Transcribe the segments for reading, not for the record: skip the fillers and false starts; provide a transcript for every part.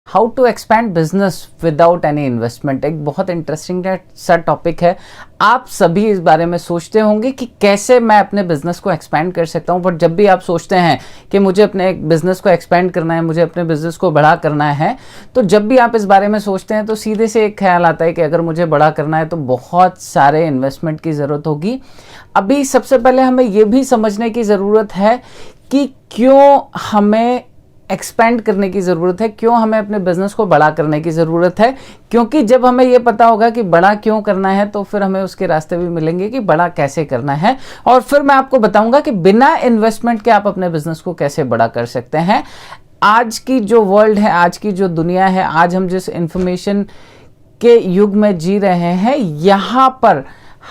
How to expand business without any investment एक बहुत interesting सा टॉपिक है। आप सभी इस बारे में सोचते होंगे कि कैसे मैं अपने बिजनेस को एक्सपैंड कर सकता हूं, बट जब भी आप सोचते हैं कि मुझे अपने बिजनेस को एक्सपैंड करना है, मुझे अपने बिजनेस को बड़ा करना है, तो जब भी आप इस बारे में सोचते हैं तो सीधे से एक ख्याल आता है कि अगर मुझे बड़ा करना है तो बहुत सारे इन्वेस्टमेंट की ज़रूरत होगी। अभी सबसे पहले हमें यह भी समझने की ज़रूरत है कि क्यों हमें एक्सपेंड करने की ज़रूरत है, क्यों हमें अपने बिजनेस को बड़ा करने की ज़रूरत है। क्योंकि जब हमें यह पता होगा कि बड़ा क्यों करना है तो फिर हमें उसके रास्ते भी मिलेंगे कि बड़ा कैसे करना है, और फिर मैं आपको बताऊंगा कि बिना इन्वेस्टमेंट के आप अपने बिजनेस को कैसे बड़ा कर सकते हैं। आज की जो वर्ल्ड है, आज की जो दुनिया है, आज हम जिस इंफॉर्मेशन के युग में जी रहे हैं, यहाँ पर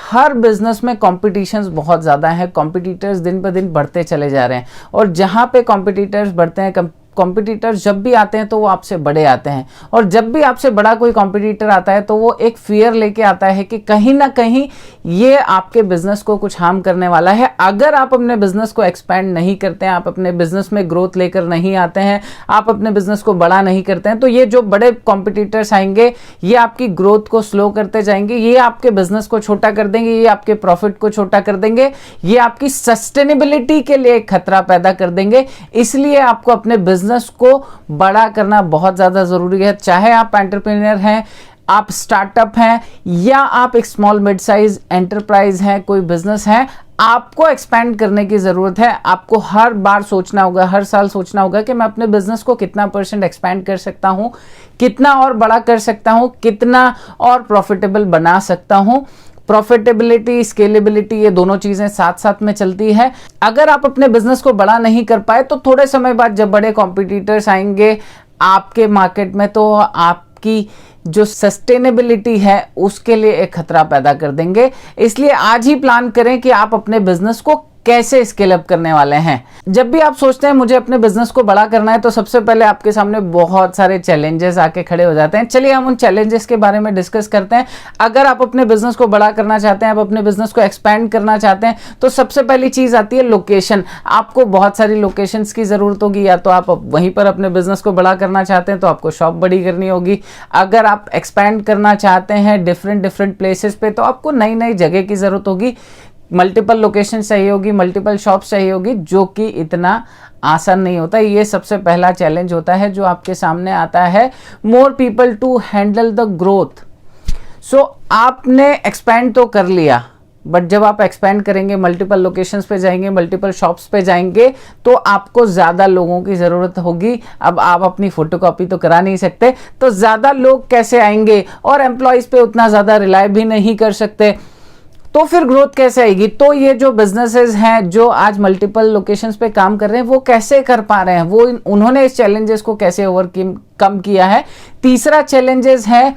हर बिजनेस में कॉम्पिटिशन्स बहुत ज़्यादा है। कॉम्पिटिटर्स दिन पर दिन बढ़ते चले जा रहे हैं, और जहाँ पे कॉम्पिटिटर्स बढ़ते हैं, कॉम्पिटिटर्स जब भी आते हैं तो वो आपसे बड़े आते हैं, और जब भी आपसे बड़ा कोई कॉम्पिटिटर आता है तो वो एक फियर लेके आता है कि कहीं ना कहीं ये आपके बिजनेस को कुछ हार्म करने वाला है। अगर आप अपने बिजनेस को एक्सपैंड नहीं करते हैं, आप अपने बिजनेस में ग्रोथ लेकर नहीं आते हैं, आप अपने बिजनेस को बड़ा नहीं करते हैं, तो ये जो बड़े कॉम्पिटिटर्स आएंगे ये आपकी ग्रोथ को स्लो करते जाएंगे, ये आपके बिजनेस को छोटा कर देंगे, ये आपके प्रॉफिट को छोटा कर देंगे, ये आपकी सस्टेनेबिलिटी के लिए एक खतरा पैदा कर देंगे। इसलिए आपको अपने बिजनेस को बड़ा करना बहुत ज्यादा जरूरी है। चाहे आप एंटरप्रेन्योर हैं, आप स्टार्टअप हैं, या आप एक स्मॉल मिड साइज एंटरप्राइज हैं, कोई बिजनेस है, आपको एक्सपैंड करने की जरूरत है। आपको हर बार सोचना होगा, हर साल सोचना होगा कि मैं अपने बिजनेस को कितना % एक्सपैंड कर सकता हूं, कितना और बड़ा कर सकता हूं, कितना और प्रॉफिटेबल बना सकता हूं। प्रॉफिटेबिलिटी, स्केलेबिलिटी, ये दोनों चीजें साथ साथ में चलती है। अगर आप अपने बिजनेस को बड़ा नहीं कर पाए तो थोड़े समय बाद जब बड़े कॉम्पिटिटर्स आएंगे आपके मार्केट में तो आपकी जो सस्टेनेबिलिटी है उसके लिए एक खतरा पैदा कर देंगे। इसलिए आज ही प्लान करें कि आप अपने बिजनेस को कैसे स्केल अप करने वाले हैं। जब भी आप सोचते हैं मुझे अपने बिजनेस को बड़ा करना है तो सबसे पहले आपके सामने बहुत सारे चैलेंजेस आके खड़े हो जाते हैं। चलिए हम उन चैलेंजेस के बारे में डिस्कस करते हैं। अगर आप अपने बिजनेस को बड़ा करना चाहते हैं, आप अपने बिजनेस को एक्सपैंड करना चाहते हैं, तो सबसे पहली चीज आती है लोकेशन। आपको बहुत सारी लोकेशंस की जरूरत होगी। या तो आप वहीं पर अपने बिजनेस को बड़ा करना चाहते हैं तो आपको शॉप बड़ी करनी होगी। अगर आप एक्सपैंड करना चाहते हैं डिफरेंट प्लेसेस पे तो आपको नई नई जगह की जरूरत होगी, मल्टीपल लोकेशन चाहिए होगी, मल्टीपल शॉप्स चाहिए होगी, जो कि इतना आसान नहीं होता। ये सबसे पहला चैलेंज होता है जो आपके सामने आता है। More people to handle the growth. So आपने एक्सपैंड तो कर लिया, बट जब आप एक्सपैंड करेंगे, मल्टीपल लोकेशंस पे जाएंगे, मल्टीपल शॉप्स पे जाएंगे, तो आपको ज़्यादा लोगों की ज़रूरत होगी। अब आप अपनी फोटोकॉपी तो करा नहीं सकते, तो ज़्यादा लोग कैसे आएंगे, और एम्प्लॉयज़ पे उतना ज़्यादा रिलाय भी नहीं कर सकते, तो फिर ग्रोथ कैसे आएगी। तो ये जो बिजनेसेस हैं जो आज मल्टीपल लोकेशंस पे काम कर रहे हैं वो कैसे कर पा रहे हैं, वो उन्होंने इस चैलेंजेस को कैसे ओवरकम किया है। तीसरा चैलेंजेस है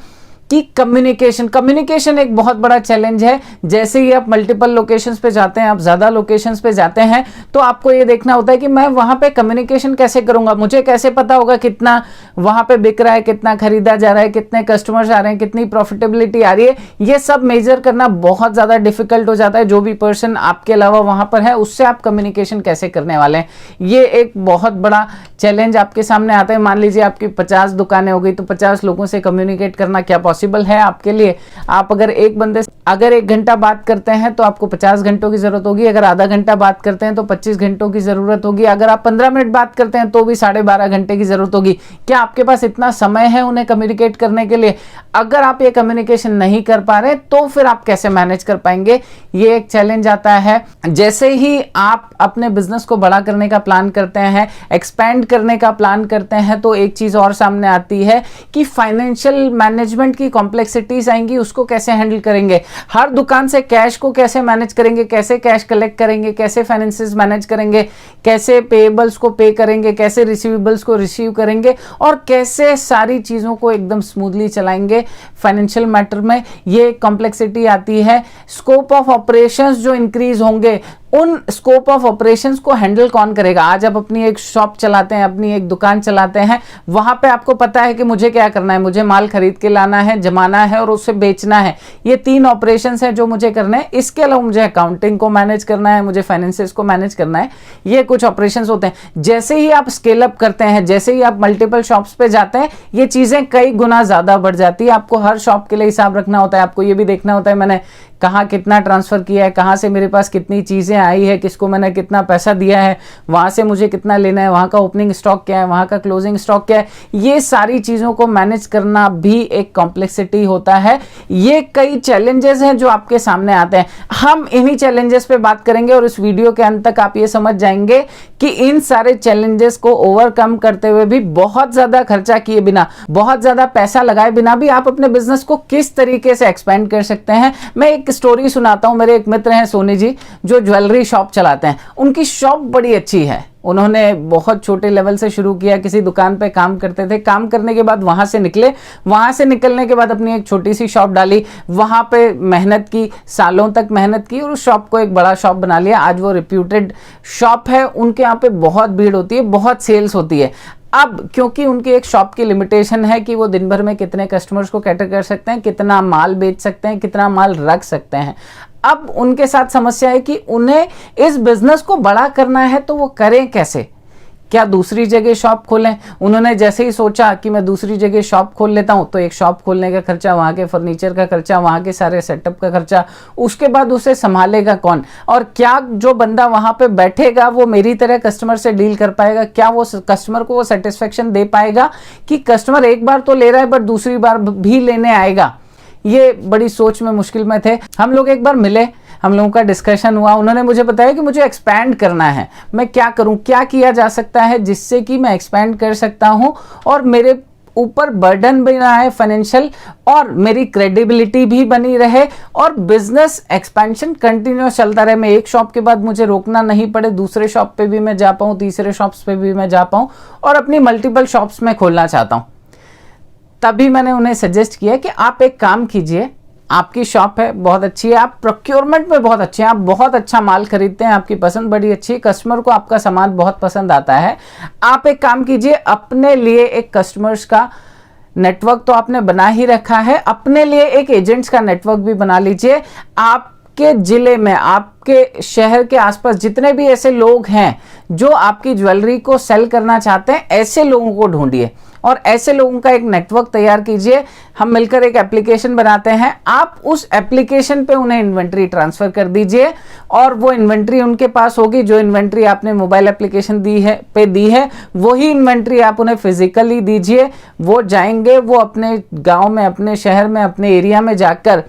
कि कम्युनिकेशन एक बहुत बड़ा चैलेंज है। जैसे ही आप मल्टीपल लोकेशंस पे जाते हैं, आप ज़्यादा लोकेशंस पे जाते हैं, तो आपको ये देखना होता है कि मैं वहाँ पे कम्युनिकेशन कैसे करूँगा। मुझे कैसे पता होगा कितना वहाँ पे बिक रहा है, कितना खरीदा जा रहा है, कितने कस्टमर्स आ रहे हैं, कितनी प्रॉफिटेबिलिटी आ रही है। ये सब मेजर करना बहुत ज़्यादा डिफिकल्ट हो जाता है। जो भी पर्सन आपके अलावा वहाँ पर है उससे आप कम्युनिकेशन कैसे करने वाले हैं, ये एक बहुत बड़ा चैलेंज आपके सामने आता है। मान लीजिए आपकी 50 दुकानें हो गई, तो 50 लोगों से कम्युनिकेट करना क्या पॉसिबल है आपके लिए। आप अगर एक बंदे से अगर 1 घंटा बात करते हैं तो आपको 50 घंटों की जरूरत होगी। अगर आधा घंटा बात करते हैं तो 25 घंटों की जरूरत होगी। अगर आप 15 मिनट बात करते हैं तो भी 12.5 घंटे की जरूरत होगी। क्या आपके पास इतना समय है उन्हें कम्युनिकेट करने के लिए? अगर आप ये कम्युनिकेशन नहीं कर पा रहे तो फिर आप कैसे मैनेज कर पाएंगे, ये एक चैलेंज आता है। जैसे ही आप अपने बिजनेस को बड़ा करने का प्लान करते हैं, एक्सपैंड करने का प्लान करते हैं, तो एक चीज और सामने आती है कि फाइनेंशियल मैनेजमेंट की कॉम्प्लेक्सिटीज आएंगी, उसको कैसे हैंडल करेंगे। हर दुकान से कैश को कैसे मैनेज करेंगे, कैसे कैश कलेक्ट करेंगे, कैसे फाइनेंसेस मैनेज करेंगे, कैसे पेएबल्स को पे करेंगे, कैसे रिसीवेबल्स को रिसीव करेंगे, और कैसे सारी चीज़ों को एकदम स्मूथली चलाएंगे फाइनेंशियल मैटर में। ये कॉम्प्लेक्सिटी आती है। स्कोप ऑफ ऑपरेशंस जो इंक्रीज होंगे उन स्कोप ऑफ ऑपरेशंस को हैंडल कौन करेगा। आज आप अपनी एक शॉप चलाते हैं, अपनी एक दुकान चलाते हैं, वहां पे आपको पता है कि मुझे क्या करना है, मुझे माल खरीद के लाना है, जमाना है और उसे बेचना है। ये 3 ऑपरेशंस हैं जो मुझे करने हैं। इसके अलावा मुझे अकाउंटिंग को मैनेज करना है, मुझे फाइनेंसेस को मैनेज करना है। ये कुछ ऑपरेशंस होते हैं। जैसे ही आप स्केल अप करते हैं, जैसे ही आप मल्टीपल शॉप्स पे जाते हैं, ये चीजें कई गुना ज्यादा बढ़ जाती है। आपको हर शॉप के लिए हिसाब रखना होता है। आपको ये भी देखना होता है मैंने कहाँ कितना ट्रांसफर किया है, कहाँ से मेरे पास कितनी चीजें आई है, किसको मैंने कितना पैसा दिया है, वहां से मुझे कितना लेना है, वहां का ओपनिंग स्टॉक क्या है, वहां का क्लोजिंग स्टॉक क्या है। ये सारी चीजों को मैनेज करना भी एक कॉम्प्लेक्सिटी होता है। ये कई चैलेंजेस हैं जो आपके सामने आते हैं। हम इन्हीं चैलेंजेस पे बात करेंगे और इस वीडियो के अंत तक आप ये समझ जाएंगे कि इन सारे चैलेंजेस को ओवरकम करते हुए भी, बहुत ज्यादा खर्चा किए बिना, बहुत ज्यादा पैसा लगाए बिना भी आप अपने बिजनेस को किस तरीके से एक्सपेंड कर सकते हैं। मैं एक स्टोरी सुनाता हूं। मेरे एक मित्र हैं सोनी जी, जो ज्वेलरी शॉप चलाते हैं। उनकी शॉप बड़ी अच्छी है। उन्होंने बहुत छोटे लेवल से शुरू किया, किसी दुकान पे काम करते थे। काम करने के बाद वहां से निकले, वहां से निकलने के बाद अपनी एक छोटी सी शॉप डाली, वहां पे मेहनत की, सालों तक मेहनत की और उस शॉप को एक बड़ा शॉप बना लिया। आज वो रिप्यूटेड शॉप है। उनके यहाँ पे बहुत भीड़ होती है, बहुत सेल्स होती है। अब क्योंकि उनकी एक शॉप की लिमिटेशन है कि वो दिन भर में कितने कस्टमर्स को कैटर कर सकते हैं, कितना माल बेच सकते हैं, कितना माल रख सकते हैं। अब उनके साथ समस्या है कि उन्हें इस बिजनेस को बड़ा करना है, तो वो करें कैसे। क्या दूसरी जगह शॉप खोलें। उन्होंने जैसे ही सोचा कि मैं दूसरी जगह शॉप खोल लेता हूं, तो एक शॉप खोलने का खर्चा, वहां के फर्नीचर का खर्चा, वहां के सारे सेटअप का खर्चा, उसके बाद उसे संभालेगा कौन, और क्या जो बंदा वहां पे बैठेगा वो मेरी तरह कस्टमर से डील कर पाएगा, क्या वो कस्टमर को वो सेटिस्फेक्शन दे पाएगा कि कस्टमर एक बार तो ले रहा है बट दूसरी बार भी लेने आएगा। ये बड़ी सोच में मुश्किल में थे। हम लोग एक बार मिले, हम लोगों का डिस्कशन हुआ। उन्होंने मुझे बताया कि मुझे एक्सपैंड करना है, मैं क्या करूं, क्या किया जा सकता है जिससे कि मैं एक्सपैंड कर सकता हूं और मेरे ऊपर बर्डन भी ना आए फाइनेंशियल, और मेरी क्रेडिबिलिटी भी बनी रहे और बिजनेस एक्सपेंशन कंटिन्यूस चलता रहे। मैं एक शॉप के बाद मुझे रोकना नहीं पड़े, दूसरे शॉप पे भी मैं जा पाऊं, तीसरे शॉप्स पे भी मैं जा पाऊं और अपनी मल्टीपल शॉप्स में खोलना चाहता हूं। तभी मैंने उन्हें सजेस्ट किया कि आप एक काम कीजिए, आपकी शॉप है, बहुत अच्छी है, आप प्रोक्योरमेंट में बहुत अच्छे हैं, आप बहुत अच्छा माल खरीदते हैं, आपकी पसंद बड़ी अच्छी है, कस्टमर को आपका सामान बहुत पसंद आता है। आप एक काम कीजिए, अपने लिए एक कस्टमर्स का नेटवर्क तो आपने बना ही रखा है, अपने लिए एक एजेंट्स का नेटवर्क भी बना लीजिए। आपके जिले में, आपके शहर के आसपास जितने भी ऐसे लोग हैं जो आपकी ज्वेलरी को सेल करना चाहते हैं, ऐसे लोगों को ढूंढिए और ऐसे लोगों का एक नेटवर्क तैयार कीजिए। हम मिलकर एक एप्लीकेशन बनाते हैं, आप उस एप्लीकेशन पे उन्हें इन्वेंट्री ट्रांसफर कर दीजिए और वो इन्वेंट्री उनके पास होगी। जो इन्वेंट्री आपने मोबाइल एप्लीकेशन दी है वही इन्वेंट्री आप उन्हें फिजिकली दीजिए। वो जाएंगे, वो अपने गांव में, अपने शहर में, अपने एरिया में जाकर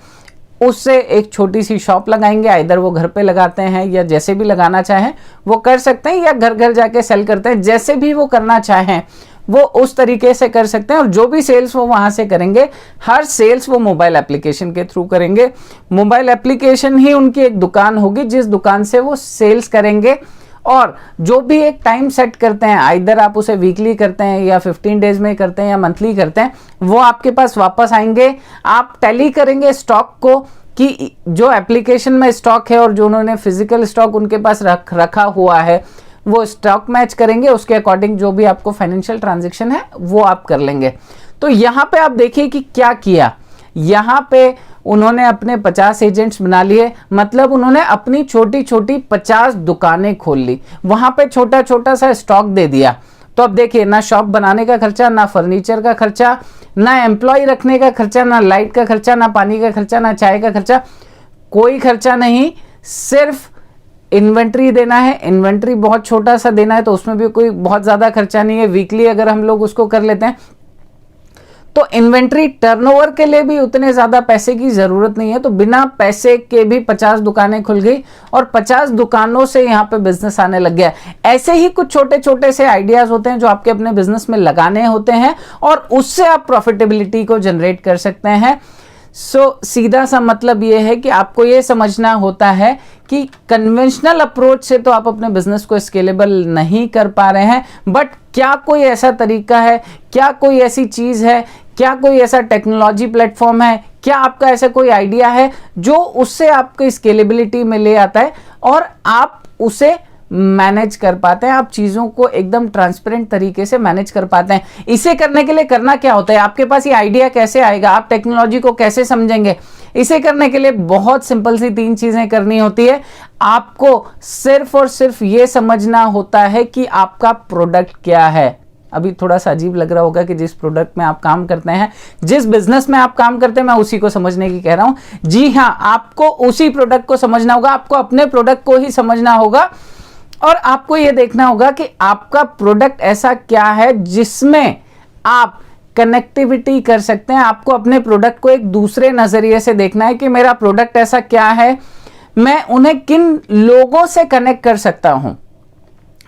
उससे एक छोटी सी शॉप लगाएंगे। इधर वो घर पे लगाते हैं या जैसे भी लगाना चाहें वो कर सकते हैं, या घर घर जाके सेल करते हैं, जैसे भी वो करना चाहें वो उस तरीके से कर सकते हैं। और जो भी सेल्स वो वहां से करेंगे, हर सेल्स वो मोबाइल एप्लीकेशन के थ्रू करेंगे। मोबाइल एप्लीकेशन ही उनकी एक दुकान होगी जिस दुकान से वो सेल्स करेंगे। और जो भी एक टाइम सेट करते हैं, इधर आप उसे वीकली करते हैं या 15 डेज में करते हैं या मंथली करते हैं, वो आपके पास वापस आएंगे। आप टैली करेंगे स्टॉक को कि जो एप्लीकेशन में स्टॉक है और जो उन्होंने फिजिकल स्टॉक उनके पास रखा हुआ है वो स्टॉक मैच करेंगे। उसके अकॉर्डिंग जो भी आपको फाइनेंशियल ट्रांजैक्शन है वो आप कर लेंगे। तो यहाँ पे आप देखिए कि क्या किया। यहाँ पे उन्होंने अपने 50 एजेंट्स बना लिए, मतलब उन्होंने अपनी छोटी छोटी 50 दुकानें खोल ली, वहां पे छोटा छोटा सा स्टॉक दे दिया। तो अब देखिए, ना शॉप बनाने का खर्चा, ना फर्नीचर का खर्चा, ना एम्प्लॉय रखने का खर्चा, ना लाइट का खर्चा, ना पानी का खर्चा, ना चाय का खर्चा, कोई खर्चा नहीं। सिर्फ इन्वेंट्री देना है। इन्वेंट्री बहुत छोटा सा देना है तो उसमें भी कोई बहुत ज्यादा खर्चा नहीं है। वीकली अगर हम लोग उसको कर लेते हैं तो इन्वेंट्री टर्नओवर के लिए भी उतने ज्यादा पैसे की जरूरत नहीं है। तो बिना पैसे के भी 50 दुकानें खुल गई और 50 दुकानों से यहाँ पे बिजनेस आने लग गया। ऐसे ही कुछ छोटे छोटे से आइडियाज होते हैं जो आपके अपने बिजनेस में लगाने होते हैं और उससे आप प्रॉफिटेबिलिटी को जनरेट कर सकते हैं। सीधा सा मतलब यह है कि आपको यह समझना होता है कि कन्वेंशनल अप्रोच से तो आप अपने बिजनेस को स्केलेबल नहीं कर पा रहे हैं, बट क्या कोई ऐसा तरीका है, क्या कोई ऐसी चीज है, क्या कोई ऐसा टेक्नोलॉजी प्लेटफॉर्म है, क्या आपका ऐसा कोई आइडिया है जो उससे आपको स्केलेबिलिटी में ले आता है और आप उसे मैनेज कर पाते हैं, आप चीज़ों को एकदम ट्रांसपेरेंट तरीके से मैनेज कर पाते हैं। इसे करने के लिए करना क्या होता है, आपके पास ये आइडिया कैसे आएगा, आप टेक्नोलॉजी को कैसे समझेंगे? इसे करने के लिए बहुत सिंपल सी 3 चीज़ें करनी होती है। आपको सिर्फ और सिर्फ ये समझना होता है कि आपका प्रोडक्ट क्या है। अभी थोड़ा सा अजीब लग रहा होगा कि जिस प्रोडक्ट में आप काम करते हैं, जिस बिजनेस में आप काम करते हैं, मैं उसी को समझने की कह रहा हूं। जी हाँ, आपको उसी प्रोडक्ट को समझना होगा, आपको अपने प्रोडक्ट को ही समझना होगा और आपको यह देखना होगा कि आपका प्रोडक्ट ऐसा क्या है जिसमें आप कनेक्टिविटी कर सकते हैं। आपको अपने प्रोडक्ट को एक दूसरे नजरिए से देखना है कि मेरा प्रोडक्ट ऐसा क्या है, मैं उन्हें किन लोगों से कनेक्ट कर सकता हूं।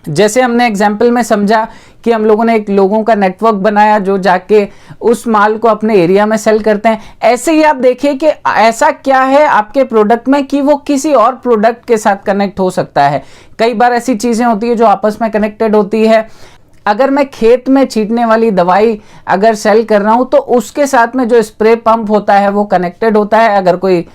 जैसे हमने एग्जाम्पल में समझा कि हम लोगों ने एक लोगों का नेटवर्क बनाया जो जाके उस माल को अपने एरिया में सेल करते हैं। ऐसे ही आप देखिए कि ऐसा क्या है आपके प्रोडक्ट में कि वो किसी और प्रोडक्ट के साथ कनेक्ट हो सकता है। कई बार ऐसी चीजें होती है जो आपस में कनेक्टेड होती है। अगर मैं खेत में छींटने वाली दवाई अगर सेल कर रहा हूं तो उसके साथ में जो स्प्रे पंप होता है वो कनेक्टेड होता है। अगर कोई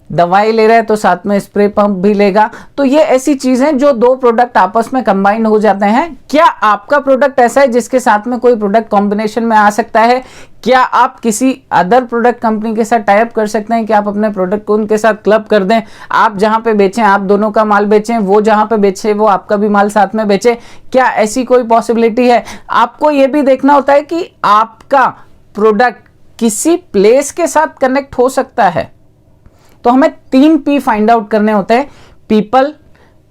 दवाई ले रहा है तो साथ में स्प्रे पंप भी लेगा। तो ये ऐसी चीजें जो 2 प्रोडक्ट आपस में कंबाइन हो जाते हैं। क्या आपका प्रोडक्ट ऐसा है जिसके साथ में कोई प्रोडक्ट कॉम्बिनेशन में आ सकता है? क्या आप किसी अदर प्रोडक्ट कंपनी के साथ टाई अप कर सकते हैं कि आप अपने प्रोडक्ट को उनके साथ क्लब कर दें? आप जहां पे बेचें आप दोनों का माल बेचें, वो जहां पे बेचे वो आपका भी माल साथ में बेचे। क्या ऐसी कोई पॉसिबिलिटी है? आपको यह भी देखना होता है कि आपका प्रोडक्ट किसी प्लेस के साथ कनेक्ट हो सकता है। तो हमें 3 P फाइंड आउट करने होते हैं, पीपल,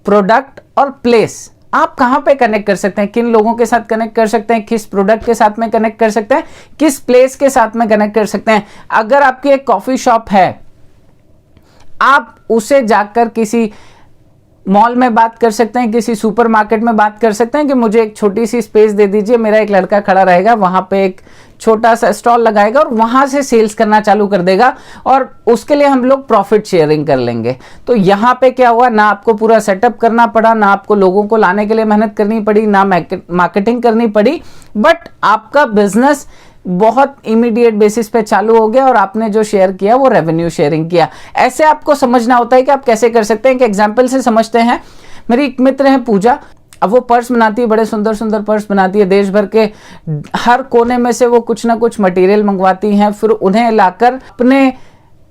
प्रोडक्ट और प्लेस। आप कहां पे कनेक्ट कर सकते हैं, किन लोगों के साथ कनेक्ट कर सकते हैं, किस प्रोडक्ट के साथ में कनेक्ट कर सकते हैं, किस प्लेस के साथ में कनेक्ट कर सकते हैं। अगर आपकी एक कॉफी शॉप है, आप उसे जाकर किसी मॉल में बात कर सकते हैं, किसी सुपरमार्केट में बात कर सकते हैं कि मुझे एक छोटी सी स्पेस दे दीजिए, मेरा एक लड़का खड़ा रहेगा, वहां पे एक छोटा सा स्टॉल लगाएगा और वहां से सेल्स करना चालू कर देगा और उसके लिए हम लोग प्रॉफिट शेयरिंग कर लेंगे। तो यहां पे क्या हुआ, ना आपको पूरा सेटअप करना पड़ा, ना आपको लोगों को लाने के लिए मेहनत करनी पड़ी, ना मार्केटिंग करनी पड़ी, बट आपका बिजनेस बहुत इमीडिएट बेसिस पे चालू हो गया और आपने जो शेयर किया वो रेवेन्यू शेयरिंग किया। ऐसे आपको समझना होता है कि आप कैसे कर सकते हैं। कि एग्जांपल से समझते हैं, मेरी एक मित्र है पूजा, अब वो पर्स बनाती है, बड़े सुंदर सुंदर पर्स बनाती है, देश भर के हर कोने में से वो कुछ ना कुछ मटेरियल मंगवाती हैं, फिर उन्हें लाकर अपने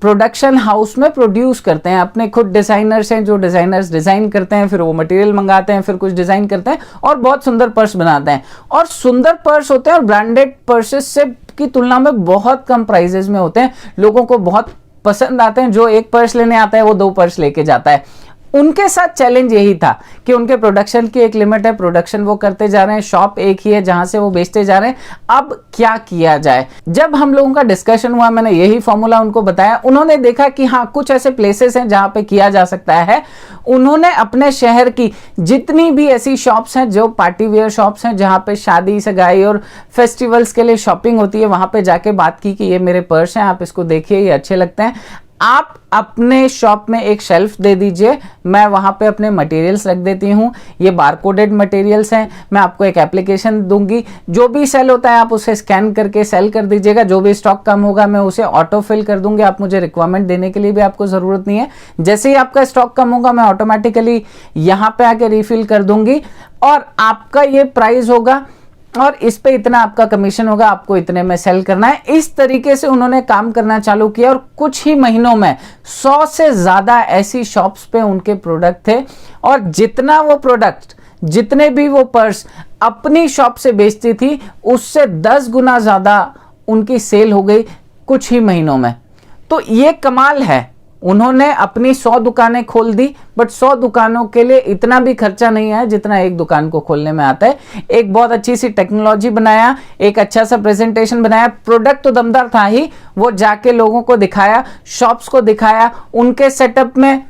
प्रोडक्शन हाउस में प्रोड्यूस करते हैं। अपने खुद डिजाइनर्स हैं जो डिजाइनर्स डिजाइन करते हैं, फिर वो मटेरियल मंगाते हैं, फिर कुछ डिजाइन करते हैं और बहुत सुंदर पर्स बनाते हैं। और सुंदर पर्स होते हैं और ब्रांडेड पर्सेस से की तुलना में बहुत कम प्राइजेस में होते हैं, लोगों को बहुत पसंद आते हैं। जो एक पर्स लेने आता है वो 2 पर्स लेके जाता है। उनके साथ चैलेंज यही था कि उनके प्रोडक्शन की एक लिमिट है, प्रोडक्शन वो करते जा रहे हैं, शॉप एक ही है जहां से वो बेचते जा रहे हैं। अब क्या किया जाए? जब हम लोगों का डिस्कशन हुआ, मैंने यही फॉर्मूला उनको बताया। उन्होंने देखा कि हाँ, कुछ ऐसे प्लेसेस हैं जहां पे किया जा सकता है। उन्होंने अपने शहर की जितनी भी ऐसी शॉप्स हैं जो पार्टी वेयर शॉप्स हैं, जहां पे शादी सगाई और फेस्टिवल्स के लिए शॉपिंग होती है, वहां पे जाके बात की कि ये मेरे पर्स हैं, आप इसको देखिए, ये अच्छे लगते हैं। आप अपने शॉप में एक शेल्फ दे दीजिए, मैं वहां पे अपने मटेरियल्स रख देती हूं, ये बारकोडेड मटेरियल्स हैं। मैं आपको एक एप्लीकेशन दूंगी, जो भी सेल होता है आप उसे स्कैन करके सेल कर दीजिएगा। जो भी स्टॉक कम होगा मैं उसे ऑटो फिल कर दूंगी, आप मुझे रिक्वायरमेंट देने के लिए भी आपको जरूरत नहीं है। जैसे ही आपका स्टॉक कम होगा मैं ऑटोमेटिकली यहां पे आके रिफिल कर दूंगी और आपका ये प्राइस होगा और इस पे इतना आपका कमीशन होगा, आपको इतने में सेल करना है। इस तरीके से उन्होंने काम करना चालू किया और कुछ ही महीनों में 100 से ज्यादा ऐसी शॉप्स पे उनके प्रोडक्ट थे और जितना वो प्रोडक्ट, जितने भी वो पर्स अपनी शॉप से बेचती थी, उससे 10 गुना ज्यादा उनकी सेल हो गई कुछ ही महीनों में। तो ये कमाल है। उन्होंने अपनी 100 दुकानें खोल दी, बट 100 दुकानों के लिए इतना भी खर्चा नहीं है जितना एक दुकान को खोलने में आता है। एक बहुत अच्छी सी टेक्नोलॉजी बनाया, एक अच्छा सा प्रेजेंटेशन बनाया, प्रोडक्ट तो दमदार था ही, वो जाके लोगों को दिखाया, शॉप्स को दिखाया, उनके सेटअप में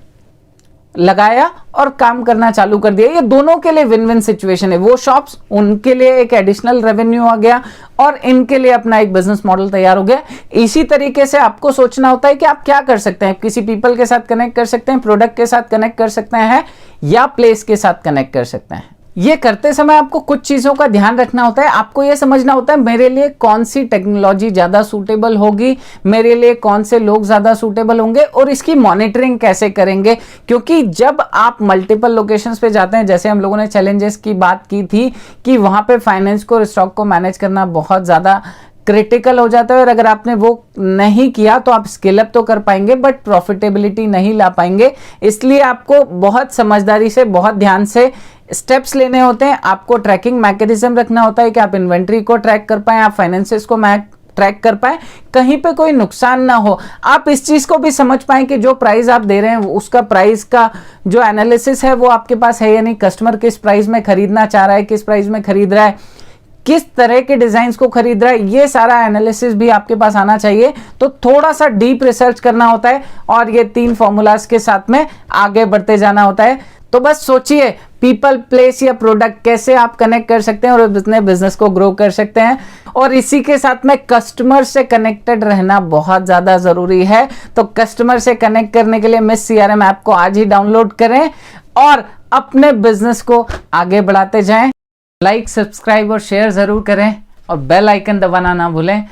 लगाया और काम करना चालू कर दिया। ये दोनों के लिए विन विन सिचुएशन है। वो शॉप्स, उनके लिए एक एडिशनल रेवेन्यू आ गया और इनके लिए अपना एक बिजनेस मॉडल तैयार हो गया। इसी तरीके से आपको सोचना होता है कि आप क्या कर सकते हैं। किसी पीपल के साथ कनेक्ट कर सकते हैं, प्रोडक्ट के साथ कनेक्ट कर सकते हैं या प्लेस के साथ कनेक्ट कर सकते हैं। ये करते समय आपको कुछ चीज़ों का ध्यान रखना होता है। आपको ये समझना होता है मेरे लिए कौन सी टेक्नोलॉजी ज़्यादा सूटेबल होगी, मेरे लिए कौन से लोग ज़्यादा सूटेबल होंगे और इसकी मॉनिटरिंग कैसे करेंगे। क्योंकि जब आप मल्टीपल लोकेशंस पे जाते हैं, जैसे हम लोगों ने चैलेंजेस की बात की थी कि वहाँ पे फाइनेंस को और स्टॉक को मैनेज करना बहुत ज़्यादा क्रिटिकल हो जाता है, और अगर आपने वो नहीं किया तो आप स्केल अप तो कर पाएंगे बट प्रॉफिटेबिलिटी नहीं ला पाएंगे। इसलिए आपको बहुत समझदारी से, बहुत ध्यान से स्टेप्स लेने होते हैं। आपको ट्रैकिंग मैकेनिज्म रखना होता है कि आप इन्वेंट्री को ट्रैक कर पाएं, आप फाइनेंसेस को ट्रैक कर पाए, कहीं पे कोई नुकसान ना हो। आप इस चीज को भी समझ पाएं कि जो प्राइस आप दे रहे हैं उसका प्राइस का जो एनालिसिस है वो आपके पास है या नहीं, कस्टमर किस प्राइस में खरीदना चाह रहा है, किस प्राइस में खरीद रहा है, किस तरह के डिजाइन को खरीद रहा है, ये सारा एनालिसिस भी आपके पास आना चाहिए। तो थोड़ा सा डीप रिसर्च करना होता है और ये 3 फॉर्मूलाज के साथ में आगे बढ़ते जाना होता है। तो बस सोचिए पीपल, प्लेस या प्रोडक्ट कैसे आप कनेक्ट कर सकते हैं और अपने बिजनेस को ग्रो कर सकते हैं। और इसी के साथ में कस्टमर से कनेक्टेड रहना बहुत ज्यादा जरूरी है। तो कस्टमर से कनेक्ट करने के लिए मिस सीआरएम ऐप को आज ही डाउनलोड करें और अपने बिजनेस को आगे बढ़ाते जाएं। लाइक, सब्सक्राइब और शेयर जरूर करें और बेल आइकन दबाना ना भूलें।